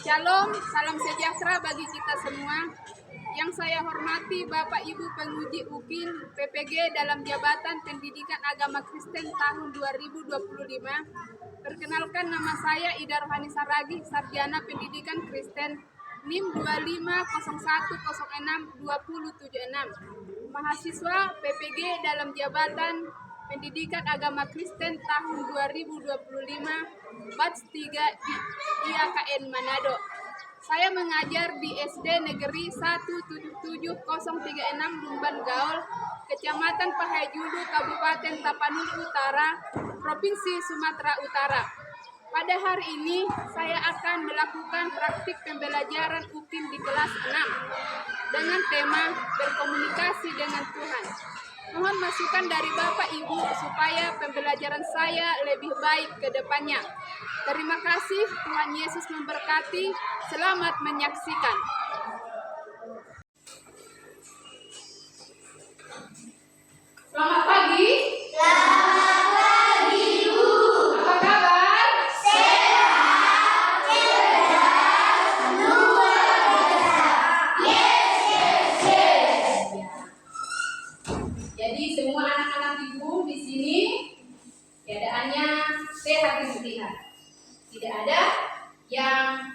Shalom, salam sejahtera bagi kita semua. Yang saya hormati Bapak Ibu penguji UKIN PPG dalam Jabatan Pendidikan Agama Kristen tahun 2025. Perkenalkan, nama saya Ida Rohani Saragi, Sarjana Pendidikan Kristen, NIM 2501062076. Mahasiswa PPG dalam Jabatan Pendidikan Agama Kristen tahun 2025, batch 3 di IAKN Manado. Saya mengajar di SD Negeri 177 036 Lumban Gaol, Kecamatan Pahajulu, Kabupaten Tapanuli Utara, Provinsi Sumatera Utara. Pada hari ini saya akan melakukan praktik pembelajaran UKIN di kelas 6 dengan tema berkomunikasi dengan Tuhan. Mohon masukan dari Bapak Ibu supaya pembelajaran saya lebih baik ke depannya. Terima kasih, Tuhan Yesus memberkati. Selamat menyaksikan. Selamat pagi. Selamat pagi, Bu. Apa kabar? Sehat, cerdas, luar biasa. Yes. Jadi semua anak-anak Ibu di sini keadaannya sehat dan terlihat. Tidak ada yang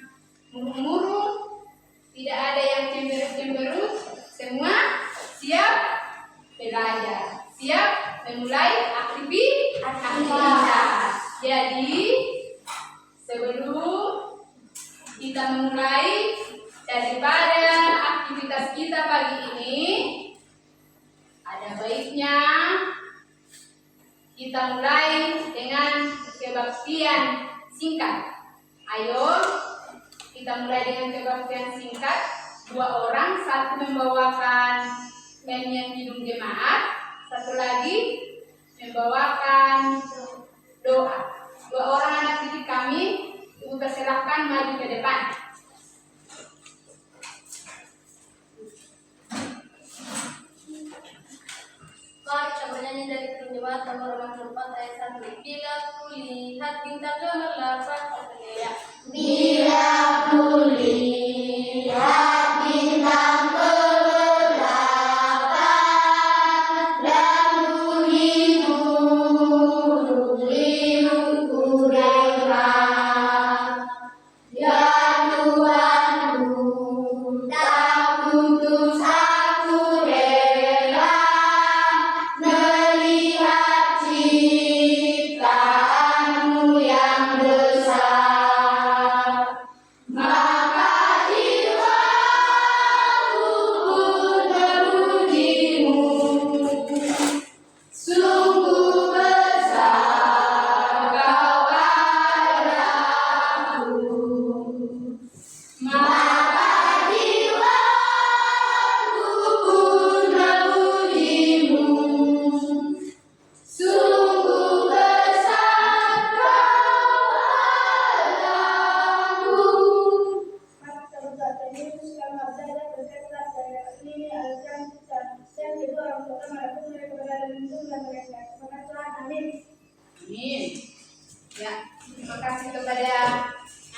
murung-murung, tidak ada yang cemberut-cemberut. Semua siap belajar, siap memulai aktivitas. Jadi sebelum kita memulai daripada aktivitas kita pagi ini, ada baiknya kita mulai dengan kebaktian singkat. Ayo kita mulai dengan kebaktian singkat. 2 orang, satu membawakan nyanyian hidung jemaat, satu lagi membawakan doa. 2 orang anak didik kami, Ibu persilahkan maju ke depan. Mari kita bernyanyi dari Jemaat nomor 44 ayat 1. Bila kulihat bintang gemerlapan bergaya. Bila kulihat bintang gemerlapan dan burung-burungku dengar, ya Tuhanku, tak putus aku rela melihat ciptaanmu yang besar. Maka jiwaku pun memujimu, sungguh besar kau padaku. Maka jiwaku pun memujimu, sungguh besar kau padaku. Mari kita berkata, Yesus kami belajar berkata dari ini alasan kita dan kedua orang tua mereka mereka berada di dalam mereka. Terima Tuhan, amin. Amin. Ya, terima kasih kepada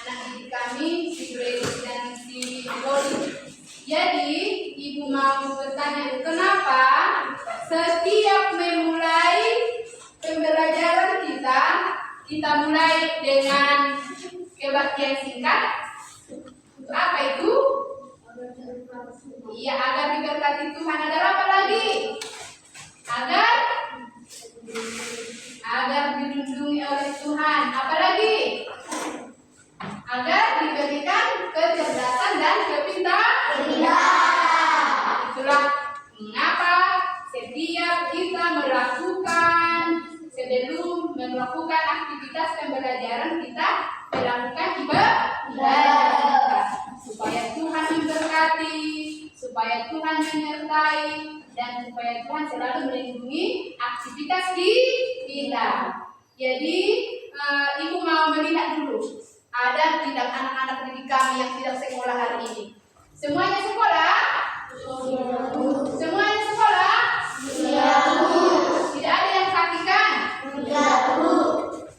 anak didik kami, si Grace dan si Loli. Jadi, Ibu mau bertanya, kenapa setiap memulai pembelajaran kita mulai dengan kebaktian singkat? Untuk apa itu? Iya, agar diberkati Tuhan. Agar apa lagi? Agar dilindungi oleh Tuhan. Apalagi? Agar diberikan kecerdasan dan kepintaran. Itulah mengapa setiap kita sebelum melakukan aktivitas pembelajaran, kita melakukan ibadah supaya Tuhan memberkati, supaya Tuhan menyertai, dan supaya Tuhan selalu melindungi aktivitas kita. Jadi Ibu mau melihat dulu, ada tidak anak-anak didik kami yang tidak sekolah hari ini? Semuanya sekolah? Semuanya sekolah? Iya, Bu. Tidak ada yang sakit kan? Tidak, Bu.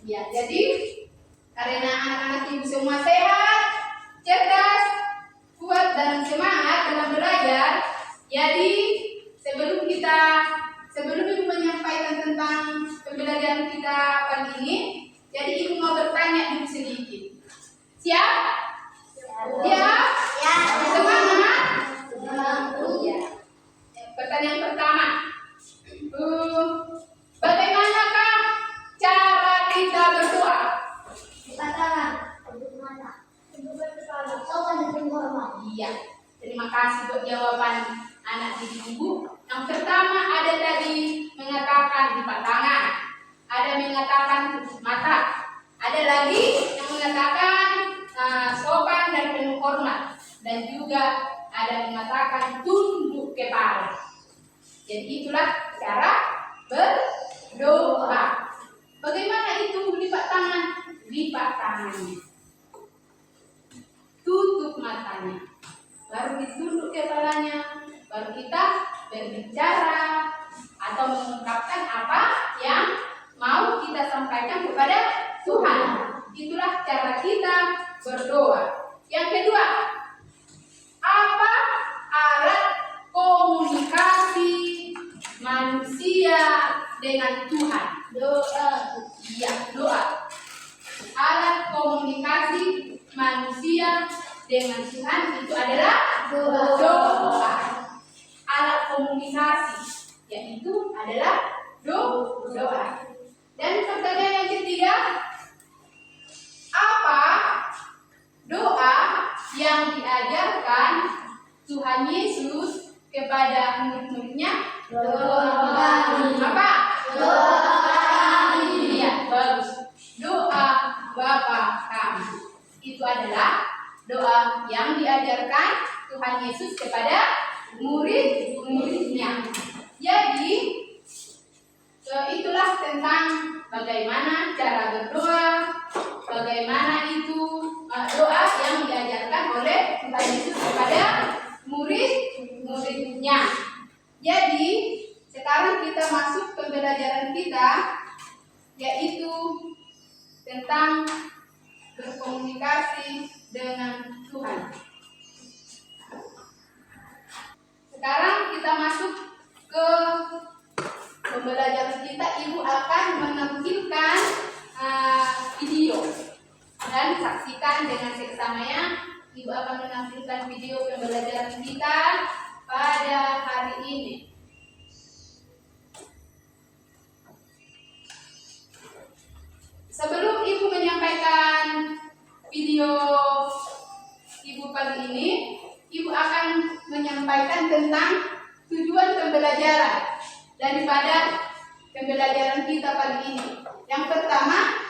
Ya, jadi karena anak-anak Ibu semua sehat, cerdas, bertanam semangat dalam belajar. Jadi sebelum Ibu menyampaikan tentang pembelajaran kita pagi ini, jadi Ibu mau bertanya dulu sedikit. Siap? Ya? Semangat? Iya. Pertanyaan pertama. Bagaimanakah cara kita berdoa? Iya. Terima kasih buat jawaban anak didik Ibu. Yang pertama ada tadi mengatakan lipat tangan, ada mengatakan tutup mata, ada lagi yang mengatakan sopan dan penuh hormat, dan juga ada mengatakan tunduk kepala. Jadi itulah cara berdoa. Bagaimana itu lipat tangan? Lipat tangannya, tutup matanya, baru ditunduk kepalanya, baru kita berbicara atau mengungkapkan apa yang mau kita sampaikan kepada Tuhan. Itulah cara kita berdoa. Yang kedua, apa alat komunikasi manusia dengan Tuhan? Doa. Iya, doa. Alat komunikasi manusia dengan Tuhan itu adalah doa. Alat komunikasi yaitu adalah doa. Dan pertanyaan yang ketiga, apa doa yang diajarkan Tuhan Yesus kepada murid-muridnya? Apa? Iya, bagus. Doa Bapa kami. Itu adalah doa yang diajarkan Tuhan Yesus kepada murid-muridnya. Jadi itulah tentang bagaimana cara berdoa, bagaimana itu doa yang diajarkan oleh Tuhan Yesus kepada murid-muridnya. Jadi sekarang kita masuk ke pembelajaran kita, yaitu tentang berkomunikasi dengan Tuhan. Sekarang kita masuk ke pembelajaran kita. Ibu akan menampilkan video dan saksikan dengan seksamanya. Ibu akan menampilkan video pembelajaran kita pada hari ini. Sebelum Ibu menyampaikan video Ibu pagi ini, Ibu akan menyampaikan tentang tujuan pembelajaran daripada pembelajaran kita pagi ini. Yang pertama,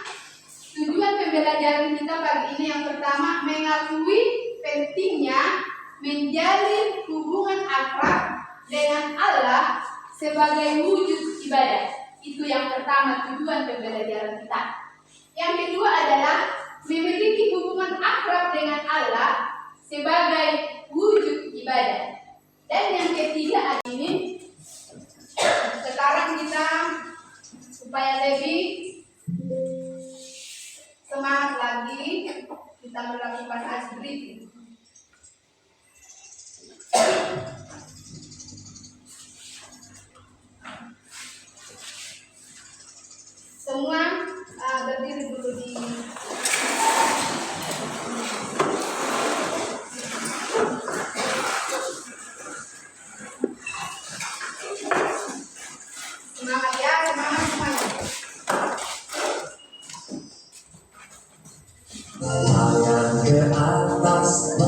tujuan pembelajaran kita pagi ini yang pertama mengakui pentingnya menjalin hubungan akrab dengan Allah sebagai wujud ibadah. Itu yang pertama, tujuan pembelajaran kita. Yang kedua adalah memiliki hubungan akrab dengan Allah sebagai wujud ibadah. Dan yang ketiga ini, sekarang kita supaya lebih semangat lagi, kita melakukan as briefing. Semua berdiri dulu di semangat ya, semangat semuanya. Tangan ke atas.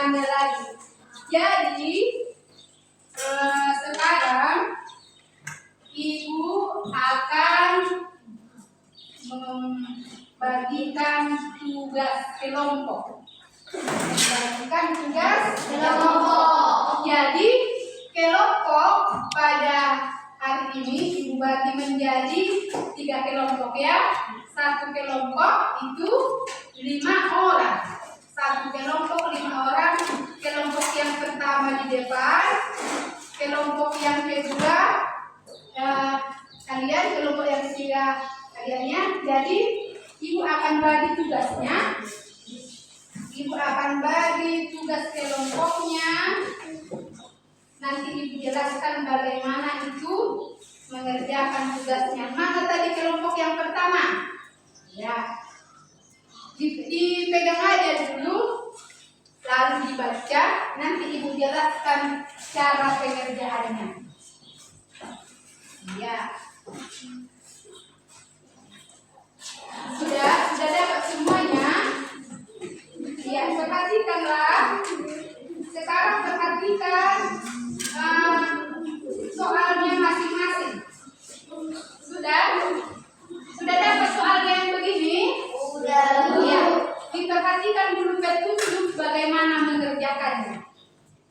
penjelasannya lagi. Jadi sekarang Ibu akan membagikan tugas kelompok. Membagikan tugas kelompok. Jadi kelompok pada hari ini Ibu bagi menjadi 3 kelompok ya. Satu kelompok itu 5 orang. Satu kelompok 5 orang. Kelompok yang pertama di depan, kelompok yang kedua kalian, kelompok yang ketiga kaliannya. Jadi Ibu akan bagi tugasnya. Ibu akan bagi tugas kelompoknya. Nanti Ibu jelaskan bagaimana itu mengerjakan tugasnya. Mana tadi kelompok yang pertama? Ya, dipegang aja dulu, lalu dibaca. Nanti Ibu jelaskan cara pengerjaannya. Ya, sudah dapat semuanya. Ya, perhatikanlah. Sekarang perhatikan soalnya masing-masing. Sudah dapat soalnya yang begini? Sudah. Ya, diperhatikan dulu petunjuk bagaimana mengerjakannya.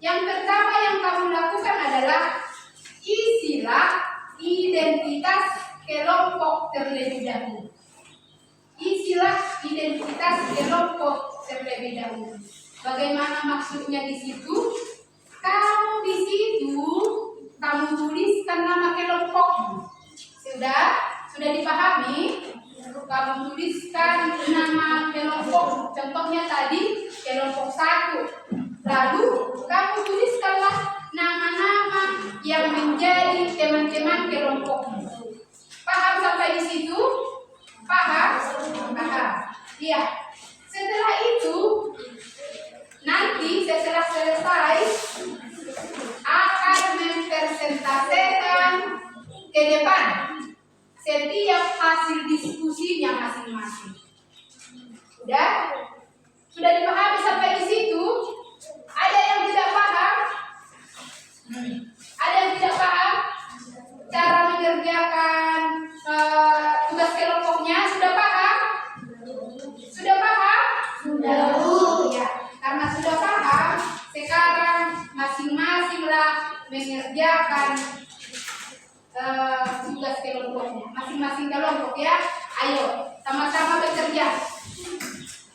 Yang pertama yang kamu lakukan adalah isilah identitas kelompok terlebih dahulu. Isilah identitas kelompok terlebih dahulu. Bagaimana maksudnya di situ? Kamu di situ kamu tuliskan nama kelompok. Sudah dipahami? Kamu tuliskan nama kelompok. Contohnya tadi kelompok 1. Lalu kamu tuliskanlah nama-nama yang menjadi teman-teman kelompokmu. Paham sampai di situ? Paham? Iya. Setelah itu, nanti setelah selesai akan mempresentasikan ke depan setiap hasil diskusinya masing-masing. Sudah dipahami sampai di situ? Ada yang tidak paham? Ada yang tidak paham cara mengerjakan tugas kelompoknya? Sudah paham? Sudah paham? Sudah. Ya, karena sudah paham, sekarang masing-masinglah mengerjakan tugas kelompoknya. Masing-masing kelompok ya. Ayo, sama-sama bekerja.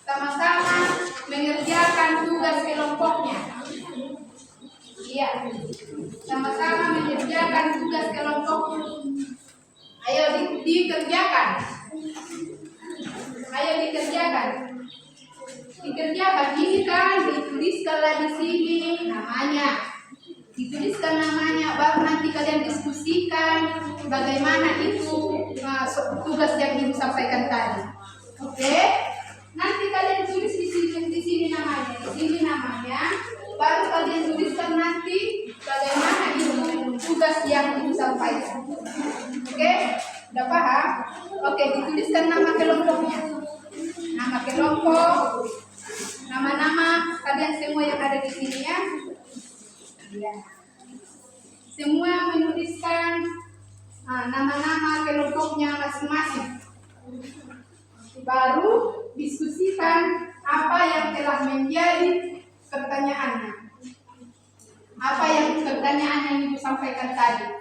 Sama-sama mengerjakan tugas kelompoknya. Iya. Sama-sama mengerjakan tugas kelompoknya. Ayo dikerjakan. Ayo dikerjakan. Dikerjakan ini kan dituliskanlah di sini namanya. Dituliskan namanya, baru nanti kalian diskusikan bagaimana itu tugas yang Ibu sampaikan tadi. Oke? Nanti kalian tulis di sini namanya, di sini namanya, baru kalian tuliskan nanti bagaimana itu tugas yang Ibu sampaikan. Oke? Udah paham? Oke, dituliskan nama kelompoknya. Nama kelompok, nama-nama kalian semua yang ada di sini ya. Ya. Semua menuliskan nama-nama kelompoknya masing-masing. Baru diskusikan apa yang telah menjadi pertanyaannya. Apa yang pertanyaan yang Ibu sampaikan tadi.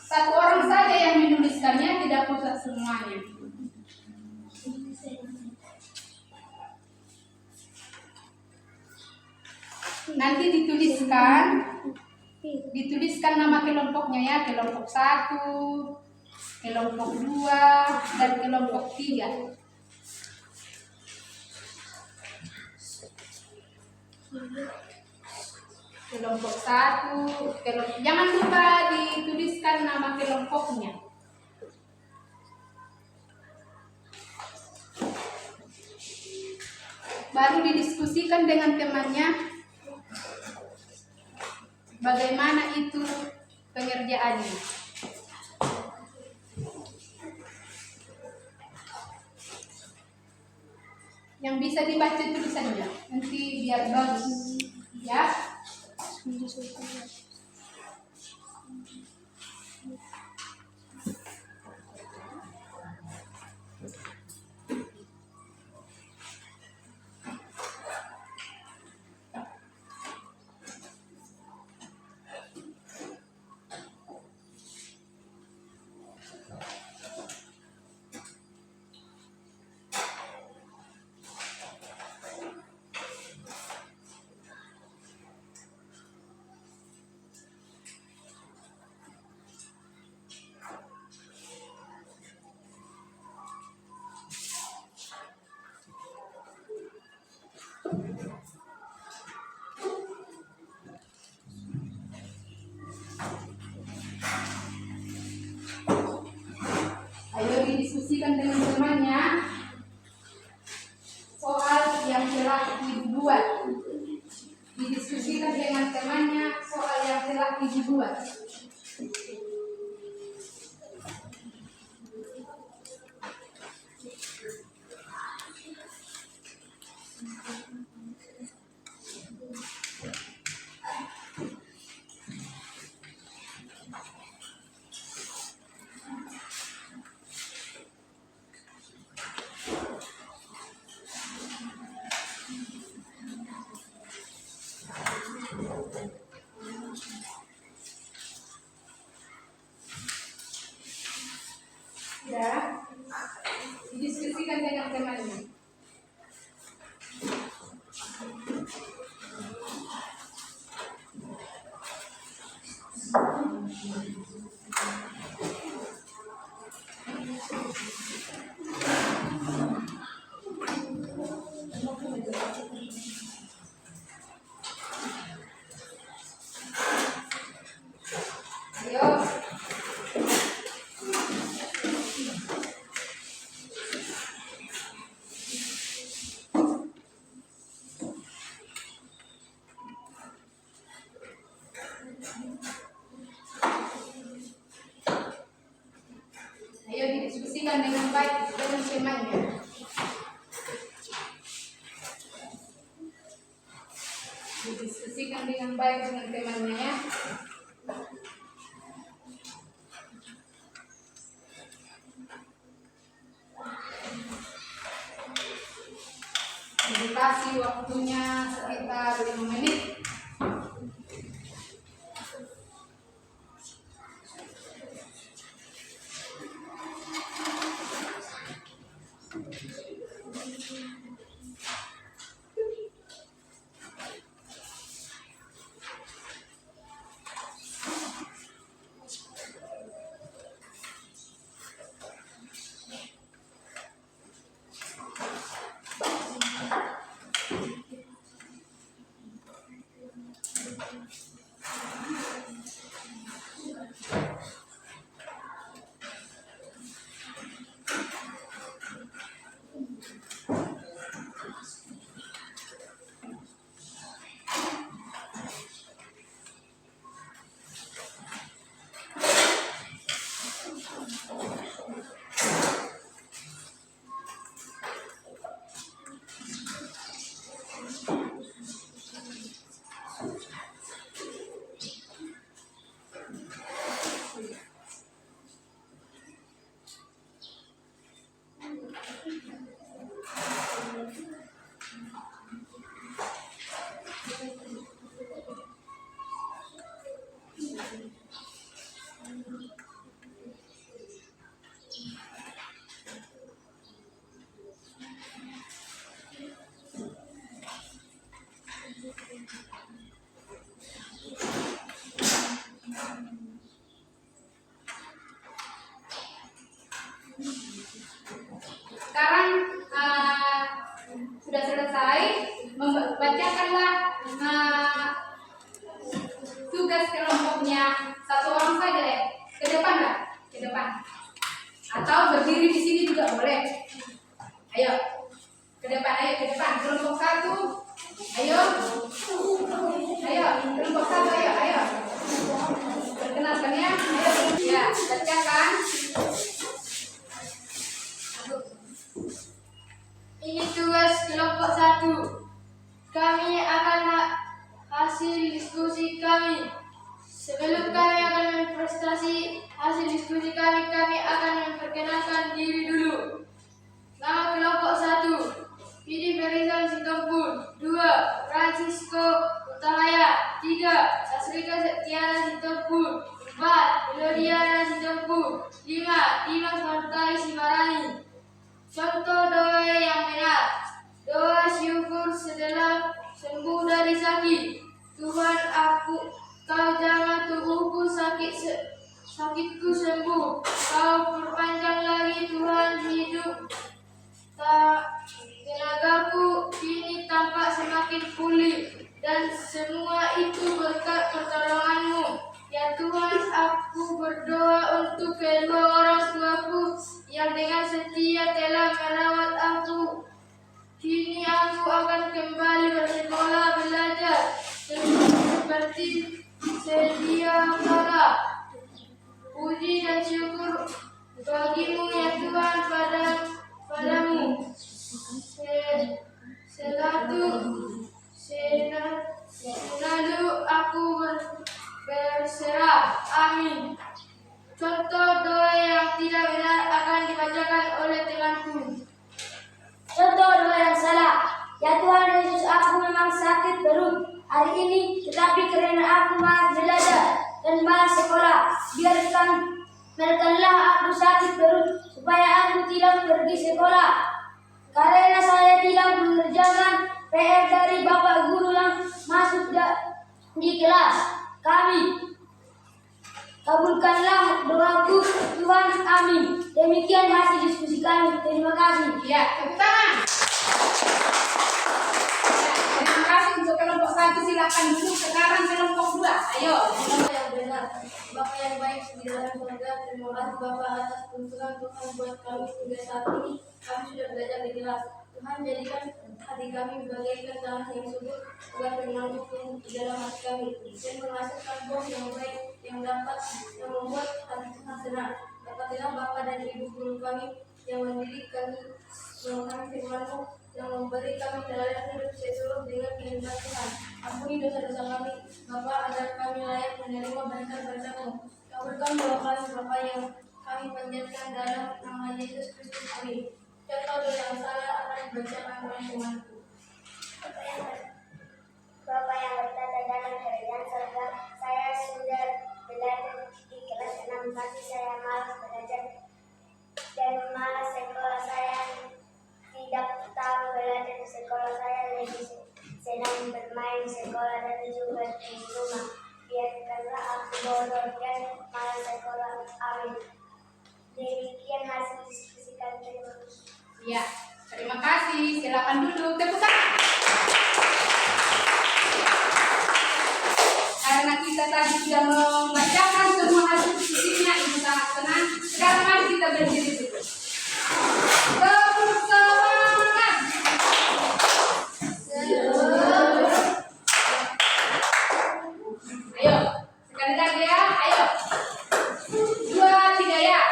Satu orang saja yang menuliskannya, tidak usah semuanya. Nanti dituliskan nama kelompoknya ya, kelompok 1, kelompok 2, dan kelompok 3. Kelompok 1, jangan lupa dituliskan nama kelompoknya. Baru didiskusikan dengan temannya bagaimana itu pengerjaannya. Yang bisa dibaca tulisannya, nanti biar bagus. Ya. Ayo didiskusikan dengan temannya soal yang telah dibuat. Didiskusikan dengan temannya soal yang telah dibuat. Ya, didiskusikan dengan temannya. Ayo. Ayo didiskusikan dengan baik dengan temannya. Didiskusikan dengan baik dengan temannya ya. Dikasih waktunya sekitar 5 menit. Sekarang sudah selesai, bacakanlah tugas kelompoknya. Satu orang saja ya, ke depan lah, ke depan. Atau berdiri di sini juga boleh. Ayo, ke depan, ayo ke depan. Kelompok satu, ayo, ayo, kelompok satu, ayo. Perkenalkan ya, ayo, ya, bacakan. Ini tugas kelompok 1. Kami akan hasil diskusi kami. Sebelum kami akan mempresentasi hasil diskusi kami akan memperkenalkan diri dulu. Nama kelompok 1, Pidi Ferizal Sitompul. 2, Francisco Utalaya. 3, Sasrika Setiana Sitompul. 4, Melodiana Sitompul. 5, Dimas Martai Simarani. Contoh doa yang benar. Doa syukur setelah sembuh dari sakit. Tuhan, Kau jangan tubuhku sakitku sembuh. Kau perpanjang lagi Tuhan hidup. Tenagaku kini tampak semakin pulih. Dan semua itu berkat pertolongan-Mu. Ya Tuhan, aku berdoa untuk kedua orang tuaku yang dengan setia telah merawat aku. Kini aku akan kembali bersekolah belajar seperti sedia kala. Puji dan syukur bagi-Mu ya Tuhan padamu. Selalu aku berserah. Amin. Contoh doa yang tidak benar akan dibacakan oleh temanku. Contoh doa yang salah. Ya Tuhan Yesus, aku memang sakit perut hari ini, tetapi karena aku malas belajar dan malas sekolah, biarkanlah aku sakit perut supaya aku tidak pergi sekolah. Karena saya tidak mengerjakan PR dari Bapak Guru yang masuk di kelas kami. Kabulkanlah doaku Tuhan, amin. Demikian hasil diskusi kami. Terima kasih. Ya, tepuk tangan. Ya, terima kasih untuk kelompok 1. Silakan dulu. Sekarang kelompok 2. Ayo. Bapak yang benar, Bapak yang baik di dalam surga, terima kasih Bapak atas tuntunan Tuhan buat kami hingga saat ini. Kami sudah belajar di kelas. Tuhan jadikan hati kami bagaikan tanah yang subur, agar firman-Mu tumbuh di dalam hati kami dan menghasilkan buah yang baik yang membuat hati Tuhan senang. Berkatilah Bapa dan Ibu guru kami yang mendidik kami memahami firman-Mu, yang memberi kami teladan hidup sesuai dengan kehendak Tuhan. Ampuni dosa-dosa kami, Bapa, agar kami layak menerima berkat-berkat-Mu. Kabulkan doa kami, Bapa, yang kami panjatkan dalam nama Yesus Kristus. Amin. Contoh doa yang salah akan dibacakan oleh temanku. Bapak yang berada dalam kerajaan surga, saya sudah belajar di kelas 6, tapi saya malas belajar dan malas sekolah. Saya tidak tahu belajar di sekolah, saya lebih senang bermain di sekolah dan juga di rumah. Biarkanlah aku bodoh dan malas sekolah. Amin. Demikian hasil diskusi kami. Ya, terima kasih. Silakan duduk. Tepuk tangan. Karena kita tadi sudah membacakan semua hasil diskusinya, Ibu sangat senang. Sekarang mari kita berdiri dulu. Tepuk semangat. Ayo, sekali lagi ya. Ayo. 2, 3 ya.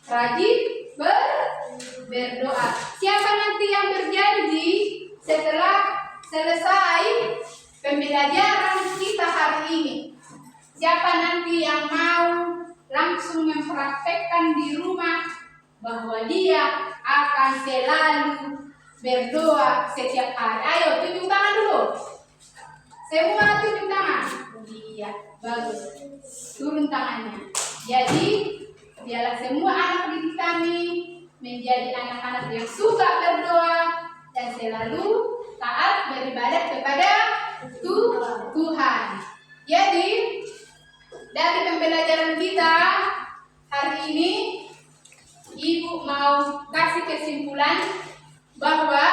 'Rajin berdoa'. Siapa nanti yang berjanji rumah bahwa dia akan selalu berdoa setiap hari. Ayo tunjuk tangan dulu. Semua tunjuk tangan. Iya, bagus. Turun tangannya. Jadi, biarlah semua anak didik kami menjadi anak-anak yang suka berdoa dan selalu taat beribadah kepada Tuhan. Jadi, dari pembelajaran kita hari ini, Ibu mau kasih kesimpulan bahwa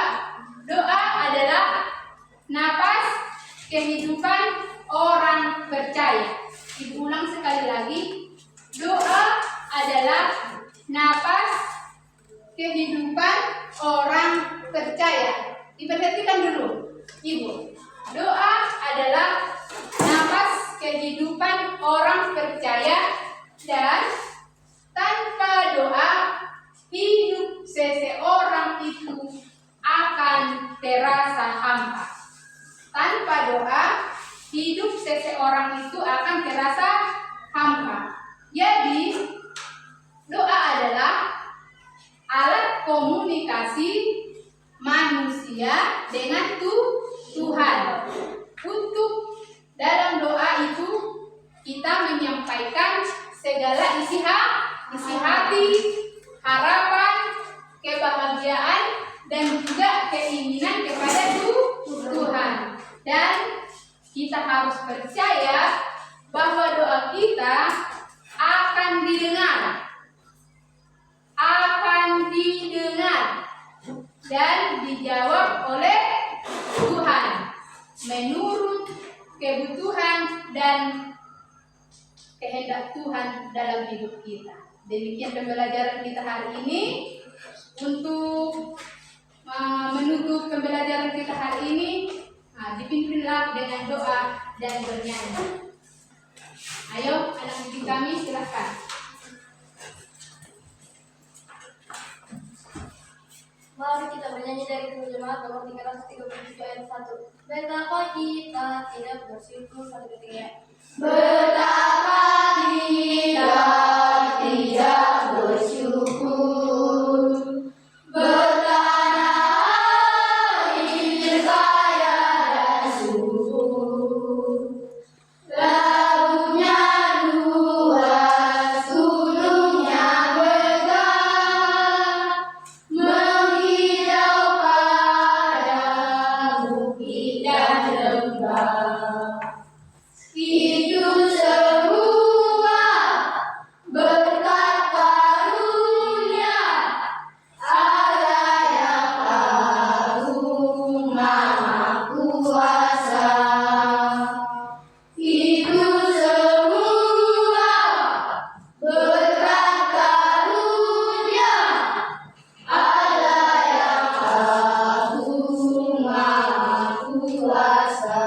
doa adalah napas kehidupan orang percaya. Ibu ulang sekali lagi, doa adalah napas kehidupan orang percaya. Diperhatikan dulu, Ibu. Doa adalah napas kehidupan orang percaya dan tanpa doa hidup seseorang itu akan terasa hampa. Tanpa doa hidup seseorang itu akan terasa hampa. Jadi doa adalah alat komunikasi manusia dengan Tuhan. Untuk dalam doa itu kita menyampaikan segala isi hati, harapan, kebahagiaan, dan juga keinginan kepada Tuhan. Dan kita harus percaya bahwa doa kita akan didengar dan dijawab oleh Tuhan menurut kebutuhan dan kehendak Tuhan dalam hidup kita. Demikian pembelajaran kita hari ini. Untuk menutup pembelajaran kita hari ini, dipimpinlah dengan doa dan bernyanyi. Ayo anak didik kami, silakan. Mari kita bernyanyi dari jemaat nomor 337 ayat 1. Betapa kita tidak bersyukur. Satu ketiga. Betapa kita tidak bersyukur, bertanah air kaya dan subur, lautnya luas, gunungnya megah, menghijau padang bukit dan lembah. Itu semua berkat karunia Allah yang agung maha kuasa. Itu semua berkat karunia Allah yang agung maha kuasa.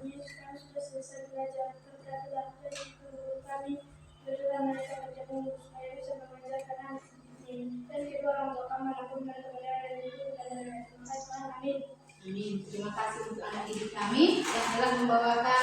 Sekarang sudah selesai belajar, berkatilah guru kami, berilah mereka kerjaan supaya bisa mengajarkan anak ini. Dan kedua orang tua kami, anak guru dan teman-teman yang itu dan terima kasih Tuhan. Amin. Amin. Terima kasih untuk anak didik kami yang telah membawakan